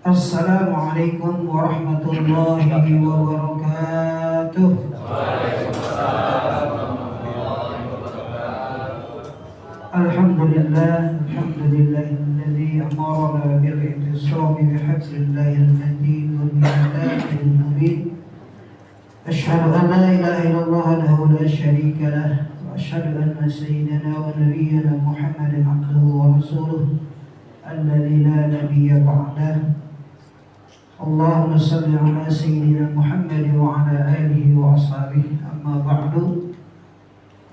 Assalamualaikum warahmatullahi wabarakatuh. Alhamdulillahilladzi amarna bil-i'tisami bihablillahil matin wal minallahil mubin. Asyhadu an la ilaha illallah wahdahu la syarika lah wa asyhadu anna sayyidana wa nabiyyana Muhammadan abduhu wa rasuluh alladzi la nabiyya ba'dah. Allahumma salli ala sayyidina Muhammad wa ala alihi wa ashabihi, amma ba'du.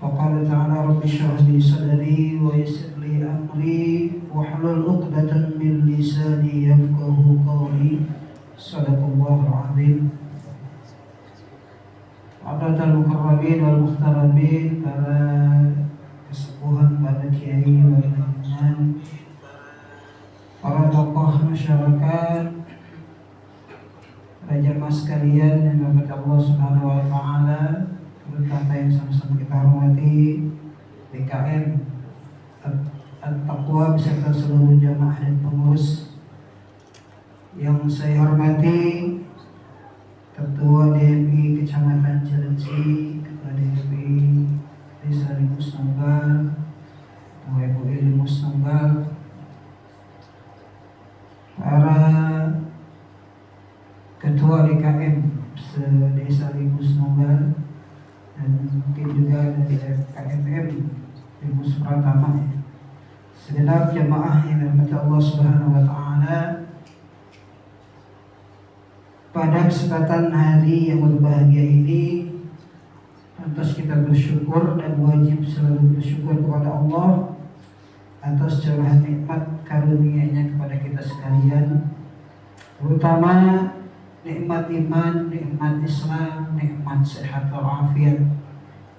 Faqala ta'ala rabbi shrah li sadri wa yassir li amri wahlul 'uqdatam min lisani yafqahu qawli. Shadaqallahu 'azim. Hadirin mukarramin wal muhtaramin, para kesepuhan, para kiai wal imam, para tokoh masyarakat, para jamaah sekalian yang dirahmati Allah Subhanahu wa taala, terutama yang sama-sama kita hormati DKM At-Taqwa beserta seluruh jamaah dan pengurus. Yang saya hormati Ketua DMI Kecamatan Cilengsi, Ketua DMI Desa Limus Nunggal, Ketua MUI Limus Nunggal, para Ketua DKM Desa Limus Nunggal, dan mungkin juga dari KMM Limus Pratama, segenap jemaah yang dirahmati Allah Subhanahu wa taala. Pada kesempatan hari yang berbahagia ini, atas kita bersyukur dan wajib selalu bersyukur kepada Allah atas curahan nikmat karunia-Nya kepada kita sekalian, terutama nikmat iman, nikmat Islam, nikmat sehat walafiat,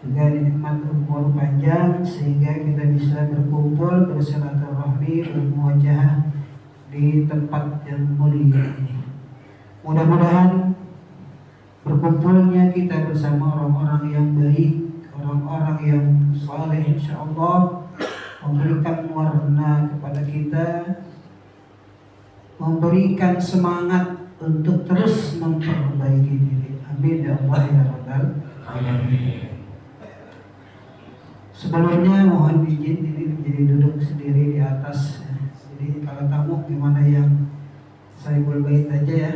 juga nikmat umur panjang sehingga kita bisa berkumpul bersilaturahmi bermuajahah di tempat yang mulia ini. Mudah-mudahan berkumpulnya kita bersama orang-orang yang baik, orang-orang yang saleh, insyaallah memberikan warna kepada kita, memberikan semangat untuk terus memperbaiki diri. Amin ya Allah ya Rabbal alamin. Sebelumnya mohon izin ini menjadi duduk sendiri di atas. Jadi kalau tamu gimana yang saya boleh aja ya.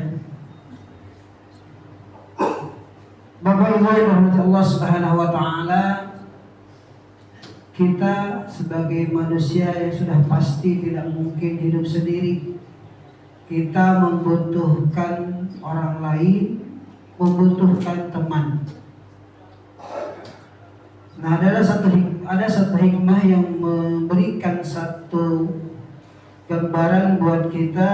Bapak Ibu yang dirahmati Allah Subhanahu wa taala, kita sebagai manusia yang sudah pasti tidak mungkin hidup sendiri. Kita membutuhkan orang lain, membutuhkan teman. Nah, ada satu hikmah yang memberikan satu gambaran buat kita,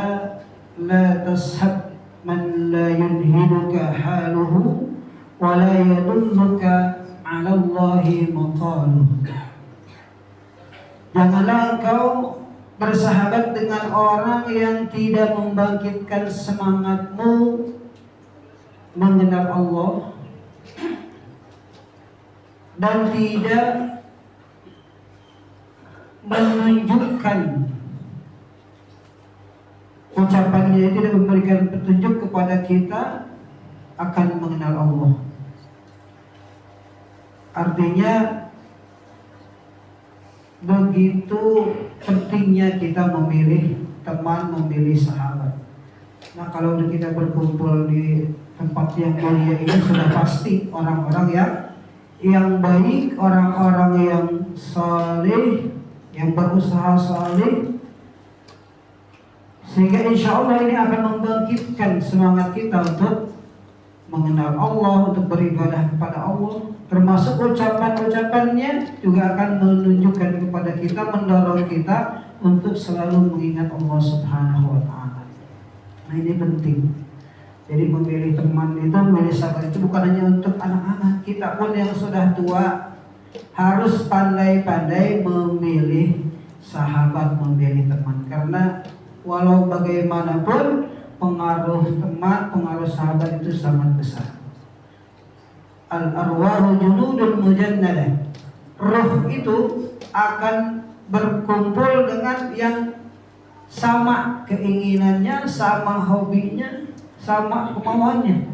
la tashab man la yunhiduka haluhu wa la yadulluka 'ala Allahi maqaluh. Janganlah engkau bersahabat dengan orang yang tidak membangkitkan semangatmu mengenal Allah dan tidak menunjukkan ucapannya, tidak memberikan petunjuk kepada kita akan mengenal Allah. Artinya begitu pentingnya kita memilih teman, memilih sahabat. Nah, kalau kita berkumpul di tempat yang mulia ini sudah pasti orang-orang yang baik, orang-orang yang saleh, yang berusaha saleh, Sehingga insya Allah ini akan membangkitkan semangat kita untuk mengenal Allah, untuk beribadah kepada Allah. Termasuk ucapan-ucapannya juga akan menunjukkan kepada kita, mendorong kita untuk selalu mengingat Allah Subhanahu wa Ta'ala. Nah, ini penting. Jadi memilih teman itu, memilih sahabat itu bukan hanya untuk anak-anak. Kita pun yang sudah tua harus pandai-pandai memilih sahabat, memilih teman. Karena walau bagaimanapun pengaruh teman, pengaruh sahabat itu sangat besar. Al-arwahu junudun mujannadah. Ruh itu akan berkumpul dengan yang sama keinginannya, sama hobinya, sama kemauannya.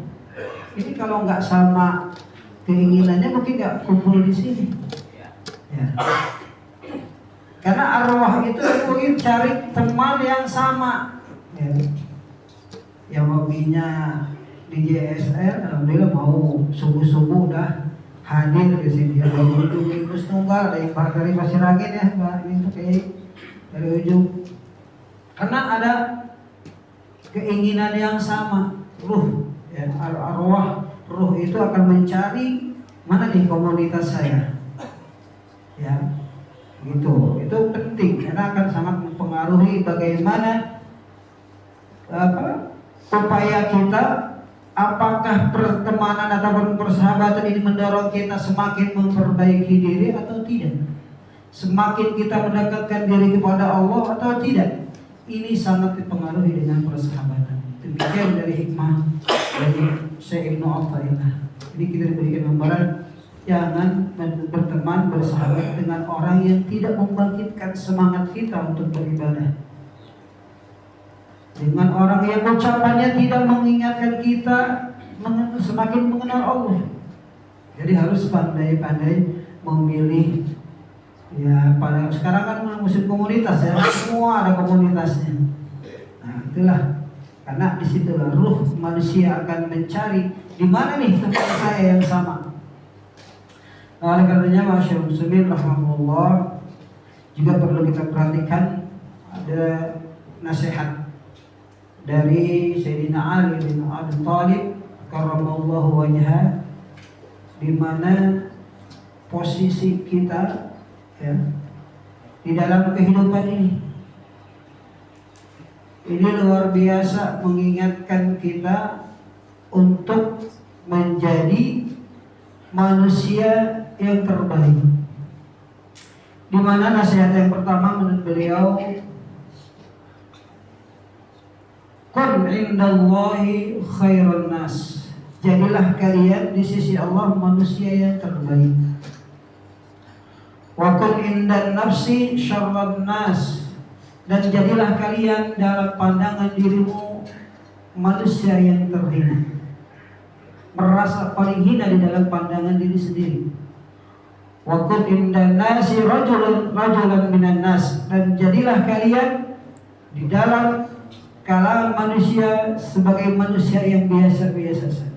Ini kalau nggak sama keinginannya mungkin nggak kumpul di sini. Ya. Karena arwah itu mungkin cari teman yang sama. Ya. Yang hobinya di JSR, alhamdulillah mau subuh-subuh udah hadir di sini. Ada ujung Gus Tunggal, ada yang dari Pasir Angin ya, Mbak. Ini tuh kayak dari ujung. Karena ada keinginan yang sama, ruh, ya, arwah, ruh itu akan mencari mana nih komunitas saya, ya, gitu. Itu penting karena akan sangat mempengaruhi bagaimana upaya kita. Apakah pertemanan ataupun persahabatan ini mendorong kita semakin memperbaiki diri atau tidak? Semakin kita mendekatkan diri kepada Allah atau tidak? Ini sangat dipengaruhi dengan persahabatan. Demikian dari hikmah dari Syekh Ibnu Athaillah. Jadi kita diberikan gambaran, jangan berteman, bersahabat dengan orang yang tidak membangkitkan semangat kita untuk beribadah. Dengan orang yang ucapannya tidak mengingatkan kita semakin mengenal Allah. Jadi harus pandai-pandai memilih. Ya, pada sekarang kan musim komunitas ya, semua ada komunitasnya. Nah, itulah karena disitulah ruh manusia akan mencari di mana nih tempat saya yang sama. Nah, oleh karenanya masyaallah muslimin rahmatullah, juga perlu kita perhatikan ada nasihat dari Sayyidina Ali bin Abi Thalib karramallahu wajhah, di mana posisi kita ya di dalam kehidupan ini luar biasa mengingatkan kita untuk menjadi manusia yang terbaik. Di mana nasihat yang pertama menurut beliau, kun indallahi khairun nas. Jadilah kalian di sisi Allah manusia yang terbaik. Wa kun indan nafsi syarrun nas. Dan jadilah kalian dalam pandangan dirimu manusia yang terhina. Merasa paling hina di dalam pandangan diri sendiri. Wa kun indan nasi rajulan minan nas. Dan jadilah kalian di dalam kalangan manusia sebagai manusia yang biasa-biasa saja.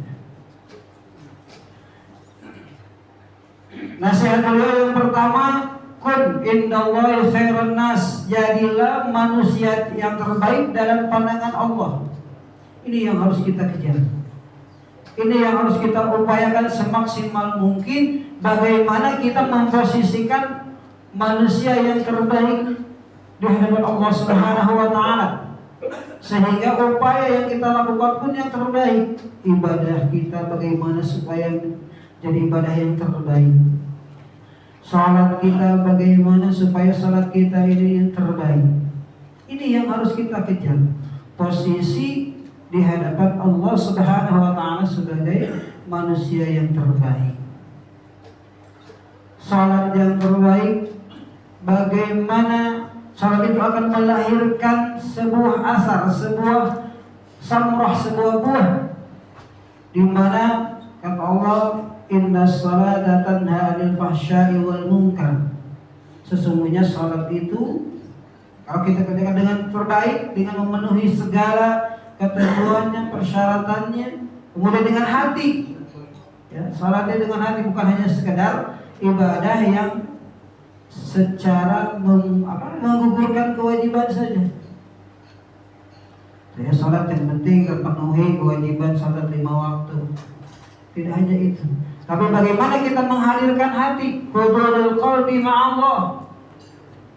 Nasihat beliau yang pertama, kun indallahi khairun nas. Jadilah manusia yang terbaik dalam pandangan Allah. Ini yang harus kita kejar. Ini yang harus kita upayakan semaksimal mungkin. Bagaimana kita memposisikan manusia yang terbaik di hadapan Allah Subhanahu wa Ta'ala, sehingga upaya yang kita lakukan pun yang terbaik. Ibadah kita bagaimana supaya jadi ibadah yang terbaik. Salat kita bagaimana supaya salat kita ini yang terbaik. Ini yang harus kita kejar. Posisi di hadapan Allah Subhanahu wa Ta'ala sebagai manusia yang terbaik. Salat yang terbaik, bagaimana salat itu akan melahirkan sebuah asar, sebuah samrah, sebuah buah, di mana kata Allah, inna salata tanha 'anil fahsya'i wal munkar. Sesungguhnya salat itu kalau kita kerjakan dengan terbaik, dengan memenuhi segala ketentuannya, persyaratannya, kemudian dengan hati. Ya, salatnya dengan hati, bukan hanya sekedar ibadah yang secara menggugurkan kewajiban saja. Saya sholat yang penting terpenuhi kewajiban sholat 5 waktu. Tidak hanya itu, tapi bagaimana kita menghadirkan hati, hudurul qalbi ma'allah,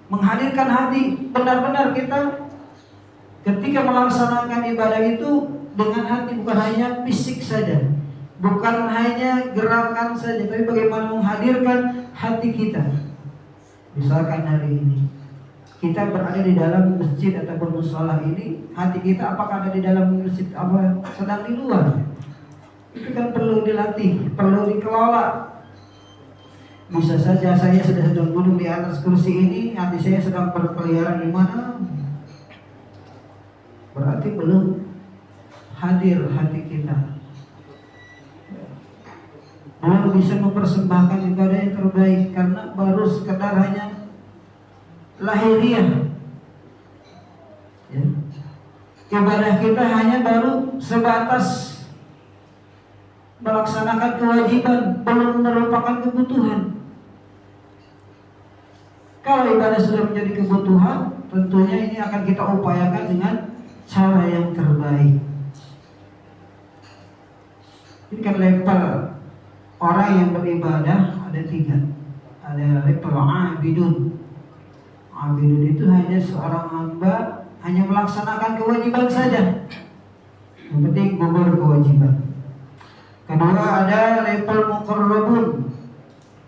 menghadirkan hati, benar-benar kita ketika melaksanakan ibadah itu dengan hati, bukan hanya fisik saja, bukan hanya gerakan saja, tapi bagaimana menghadirkan hati kita. Misalkan hari ini kita berada di dalam masjid ataupun mushola ini, hati kita apakah ada di dalam masjid apa sedang di luar? Itu kan perlu dilatih, perlu dikelola. Bisa saja saya sedang duduk di atas kursi ini, hati saya sedang berkeliaran di mana? Berarti belum hadir hati kita. Belum bisa mempersembahkan ibadah yang terbaik, karena baru sekedar hanya lahiriah. Ya. Ibadah kita hanya baru sebatas melaksanakan kewajiban, belum merupakan kebutuhan. Kalau ibadah sudah menjadi kebutuhan, tentunya ini akan kita upayakan dengan cara yang terbaik. Ini kan level orang yang beribadah ada 3. Ada level abidun. Abidun itu hanya seorang hamba, hanya melaksanakan kewajiban saja. Yang penting gugur kewajiban. Kedua, ada level muqarrabun.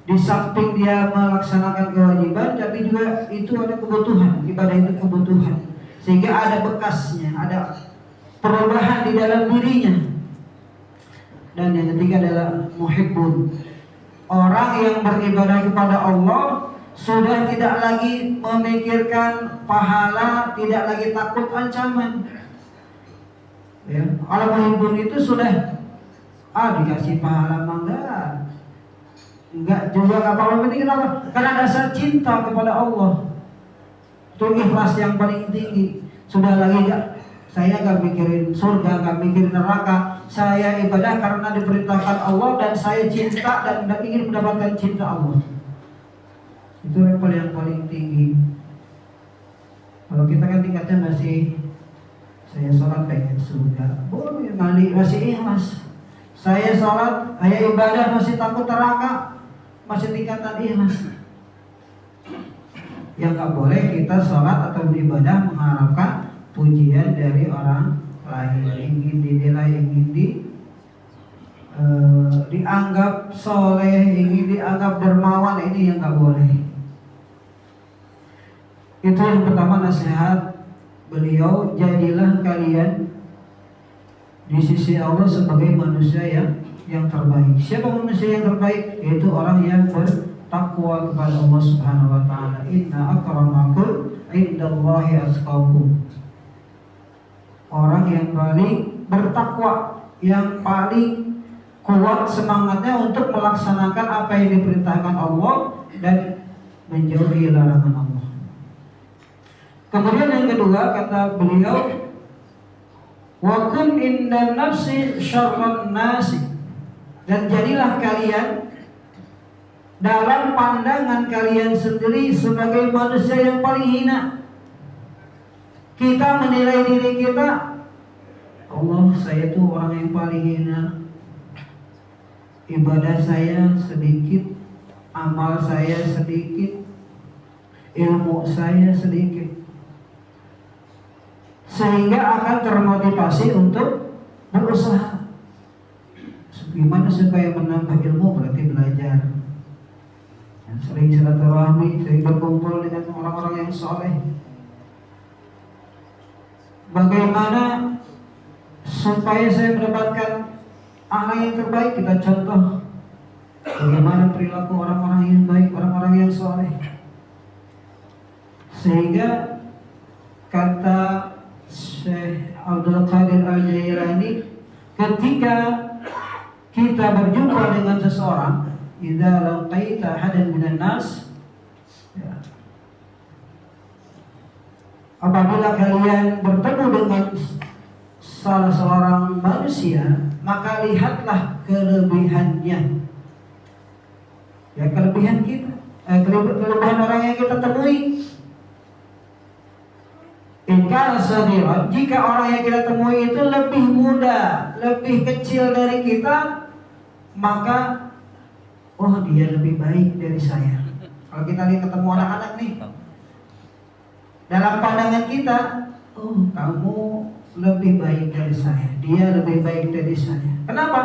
Di samping dia melaksanakan kewajiban, tapi juga itu ada kebutuhan. Ibadah itu kebutuhan, sehingga ada bekasnya, ada perubahan di dalam dirinya. Dan yang ketiga adalah muhibbun. Orang yang beribadah kepada Allah sudah tidak lagi memikirkan pahala, tidak lagi takut ancaman. Ya, kalau muhibbun itu sudah dikasih pahala mah enggak juga apa-apa. Penting kenapa? Karena dasar cinta kepada Allah. Itu ikhlas yang paling tinggi. Sudah lagi saya enggak mikirin surga, enggak mikirin neraka. Saya ibadah karena diperintahkan Allah dan saya cinta dan ingin mendapatkan cinta Allah. Itu level yang paling tinggi. Kalau kita kan tingkatnya masih saya sholat pengen surga, boleh, masih ikhlas. Saya sholat, saya ibadah masih takut neraka, masih tingkatan ikhlas. Yang gak boleh kita sholat atau beribadah mengharapkan pujian dari orang lain, ingin dinilai, ingin dianggap soleh, ingin dianggap dermawan. Ini yang gak boleh. Itu yang pertama nasihat beliau, jadilah kalian di sisi Allah sebagai manusia yang terbaik. Siapa manusia yang terbaik? Yaitu orang yang bertakwa kepada Allah Subhanahu wa taala. Inna akramakum indallahi atqakum. Orang yang paling bertakwa, yang paling kuat semangatnya untuk melaksanakan apa yang diperintahkan Allah dan menjauhi larangan Allah. Kemudian yang kedua, kata beliau, wa kun indan nafsi syarran nasi, dan jadilah kalian dalam pandangan kalian sendiri sebagai manusia yang paling hina. Kita menilai diri kita, Allah, saya tuh orang yang paling hina. Ibadah saya sedikit, amal saya sedikit, ilmu saya sedikit. Sehingga akan termotivasi untuk berusaha. Gimana supaya menambah ilmu? Berarti belajar. Sering silaturahmi, sering berkumpul dengan orang-orang yang soleh. Bagaimana supaya saya mendapatkan akhlak yang terbaik? Kita contoh bagaimana perilaku orang-orang yang baik, orang-orang yang soleh. Sehingga kata Syekh Abdul Qadir Al-Jailani, ketika kita berjumpa dengan seseorang, idza laqaita hadan minan nas, apabila kalian bertemu dengan salah seorang manusia, maka lihatlah kelebihannya. Ya, kelebihan kita, kelebihan orang yang kita temui. In kana saghiran, jika orang yang kita temui itu lebih muda, lebih kecil dari kita, maka oh dia lebih baik dari saya. Kalau kita lihat ketemu anak-anak nih, dalam pandangan kita, oh kamu lebih baik dari saya, dia lebih baik dari saya. Kenapa?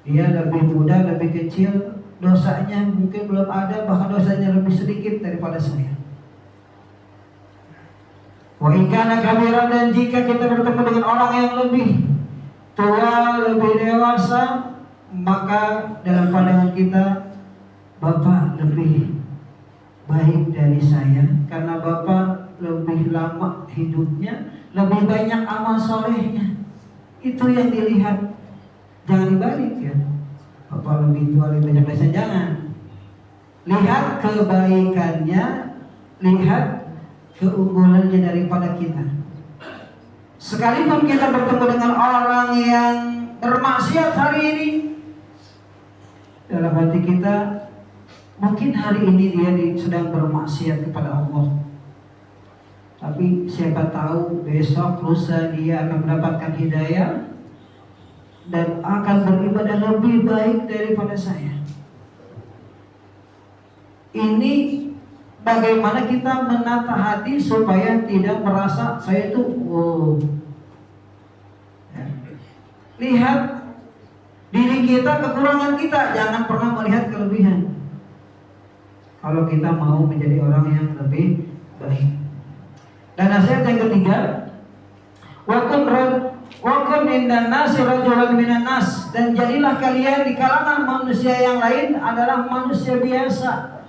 Dia lebih muda, lebih kecil, dosanya mungkin belum ada, bahkan dosanya lebih sedikit daripada saya. Wa in kana kabiran, dan jika kita bertemu dengan orang yang lebih tua, lebih dewasa, maka dalam pandangan kita Bapak lebih baik dari saya, karena Bapak lebih lama hidupnya, lebih banyak amal solehnya. Itu yang dilihat. Jangan dibalik ya, Bapak lebih tua, lebih banyak dosa, jangan. Lihat kebaikannya, lihat keunggulannya daripada kita. Sekalipun kita bertemu dengan orang yang bermaksiat hari ini, dalam hati kita mungkin hari ini dia sedang bermaksiat kepada Allah, tapi siapa tahu besok lusa dia akan mendapatkan hidayah dan akan beribadah lebih baik daripada saya. Ini bagaimana kita menata hati supaya tidak merasa saya itu ya. Lihat diri kita, kekurangan kita, jangan pernah melihat kelebihan. Kalau kita mau menjadi orang yang lebih baik. Dan nasihat yang ketiga, wakun indan nasi rajulan minan nas, dan jadilah kalian di kalangan manusia yang lain adalah manusia biasa.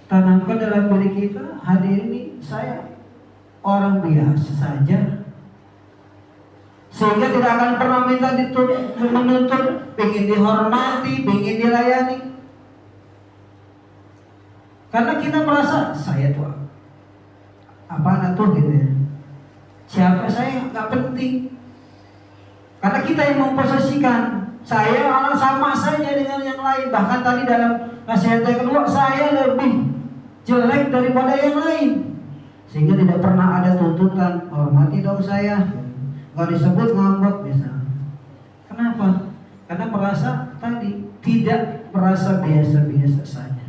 Tanamkan dalam diri kita, hari ini saya orang biasa saja, sehingga tidak akan pernah minta menuntut, ingin dihormati, ingin dilayani, karena kita merasa saya tuh apaan tuh gitu ya, siapa saya nggak penting, karena kita yang memposisikan saya orang sama saja dengan yang lain. Bahkan tadi dalam nasihat yang kedua, saya lebih jelek daripada yang lain, sehingga tidak pernah ada tuntutan hormati dong saya, nggak disebut ngambek bisa. Kenapa? Karena merasa tadi tidak merasa biasa-biasa saja.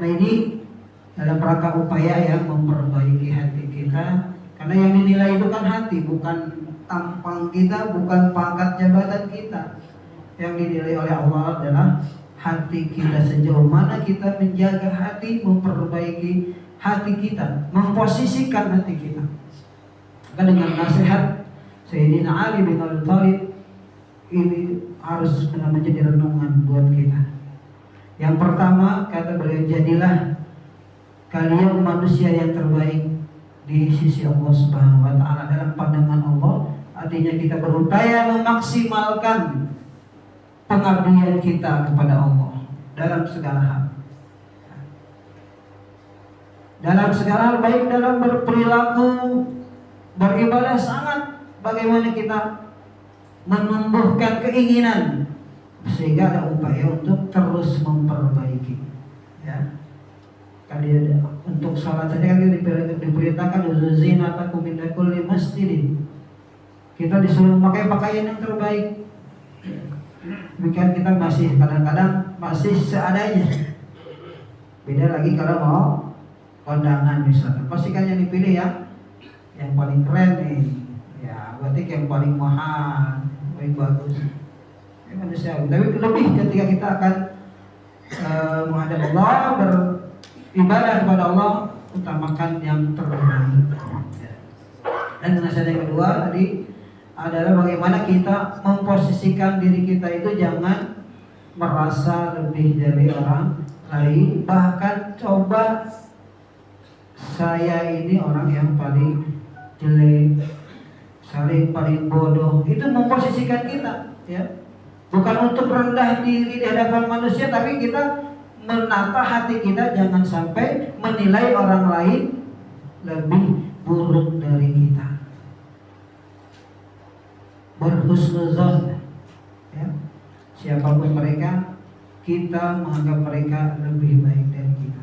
Nah ini dalam rangka upaya yang memperbaiki hati kita, karena yang dinilai itu kan hati, bukan tampang kita, bukan pangkat jabatan kita. Yang dinilai oleh Allah adalah hati kita, sejauh mana kita menjaga hati, memperbaiki hati kita, memposisikan hati kita. Maka dengan nasihat Sayyidina Ali bin Abi Thalib ini harus benar menjadi renungan buat kita. Yang pertama, kata beliau, jadilah kalian manusia yang terbaik di sisi Allah Subhanahu wa taala. Dalam pandangan Allah, artinya kita berupaya memaksimalkan pengabdian kita kepada Allah dalam segala hal. Dalam segala hal, baik dalam berperilaku, beribadah, sangat bagaimana kita menumbuhkan keinginan sehingga ada upaya untuk terus memperbaiki. Ya. Kali untuk salat saja kan diperintahkan uzuzinatakum min kulli masjidin. Kita disuruh memakai pakaian yang terbaik. Demikian kita masih kadang-kadang masih seadanya. Beda lagi kalau mau kondangan misalnya, pastikan yang dipilih yang paling keren nih. Ya, berarti yang paling mahal, paling bagus. Ya, manusia. Tapi lebih ketika kita akan menghadap Allah, beribadah kepada Allah, utamakan yang terbaik. Dan nasihat yang kedua tadi adalah bagaimana kita memposisikan diri kita itu jangan merasa lebih dari orang lain, bahkan coba saya ini orang yang paling jelek, saya paling bodoh. Itu memposisikan kita, ya. Bukan untuk rendah diri di hadapan manusia, tapi kita menata hati kita jangan sampai menilai orang lain lebih buruk dari kita. Berhusnuzon, ya. Siapapun mereka, kita menganggap mereka lebih baik dari kita.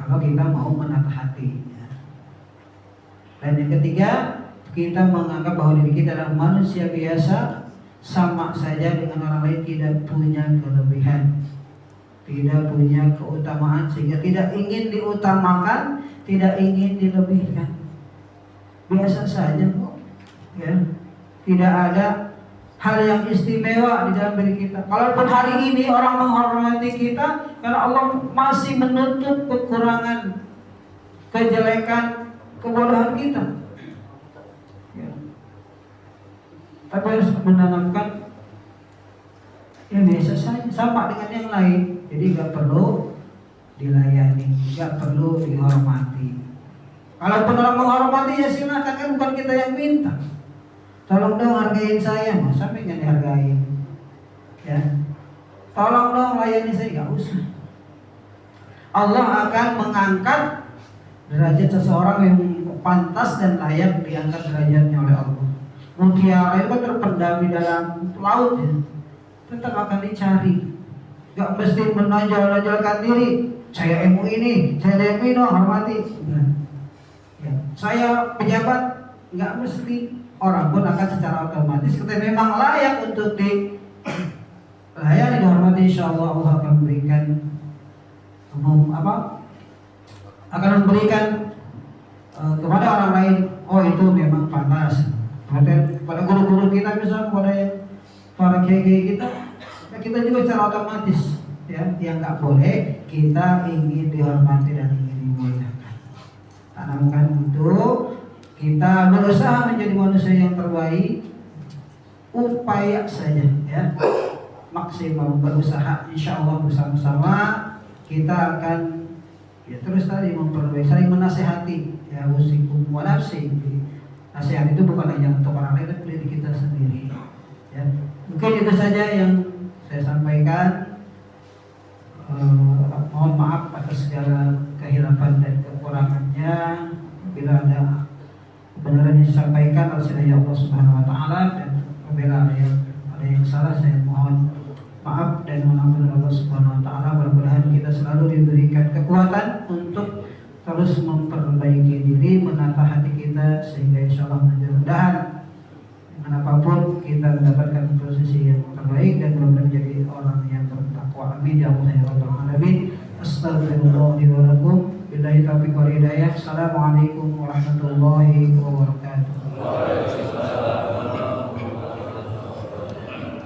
kalau kita mau menata hati. Dan yang ketiga, kita menganggap bahwa diri kita adalah manusia biasa, sama saja dengan orang lain, tidak punya kelebihan, tidak punya keutamaan, sehingga tidak ingin diutamakan, tidak ingin dilebihkan. Biasa saja kok, ya. Tidak ada hal yang istimewa di dalam diri kita. Kalaupun hari ini orang menghormati kita, karena Allah masih menutup kekurangan, kejelekan, kebodohan kita. Ya. Tapi harus menanamkan ya biasa saja, sama dengan yang lain. Jadi nggak perlu dilayani, nggak perlu dihormati. Kalaupun orang menghormati ya silakan, kan bukan kita yang minta. Tolong dong hargain saya, mas, sampai nggak dihargain. Ya, tolong dong layani saya, nggak usah. Allah akan mengangkat derajat seseorang yang pantas dan layak diangkat derajatnya oleh Allah. Mutiara itu terpendam di dalam laut, ya, tetap akan dicari. Gak mesti menonjol-nonjolkan diri. Saya ilmu ini, saya ilmu ini, hormati. Ya. Saya pejabat, gak mesti. Orang pun akan secara otomatis ketika memang layak untuk dilayani, dihormati, insya Allah Allah akan memberikan akan memberikan kepada orang lain. Oh itu memang pantas. Pada guru-guru kita misalnya, pada para kiai kita, kita juga secara otomatis, ya, yang nggak boleh kita ingin dihormati dan ingin dimuliakan. Tanamkan itu, kita berusaha menjadi manusia yang terbaik, upaya saja, ya, maksimal berusaha, insya Allah bersama-sama kita akan ya terus tadi memperbaiki, saling menasehati, ya, usikum wa nafsi. Nasihat itu bukan hanya untuk orang lain, tapi diri kita sendiri. Ya, mungkin itu saja yang saya sampaikan. Mohon maaf atas segala kehilafan dan kekurangannya. Bila ada kebenaran yang disampaikan oleh Allah Subhanahu Wa Taala, dan bila ada yang salah, saya mohon maaf dan mohon ampun Allah Subhanahu Wa Taala. Mudah-mudahan kita selalu diberikan kekuatan untuk terus memperbaiki diri, menata hati kita, sehingga insya Allah mudah-mudahan dengan apapun kita mendapatkan posisi yang terbaik dan benar-benar menjadi orang yang bertakwa. Amin ya Allah ya Rabbal Alamin. Astagfirullahaladzim. Billahi taufiq wal hidayah. Assalamualaikum warahmatullahi wabarakatuh.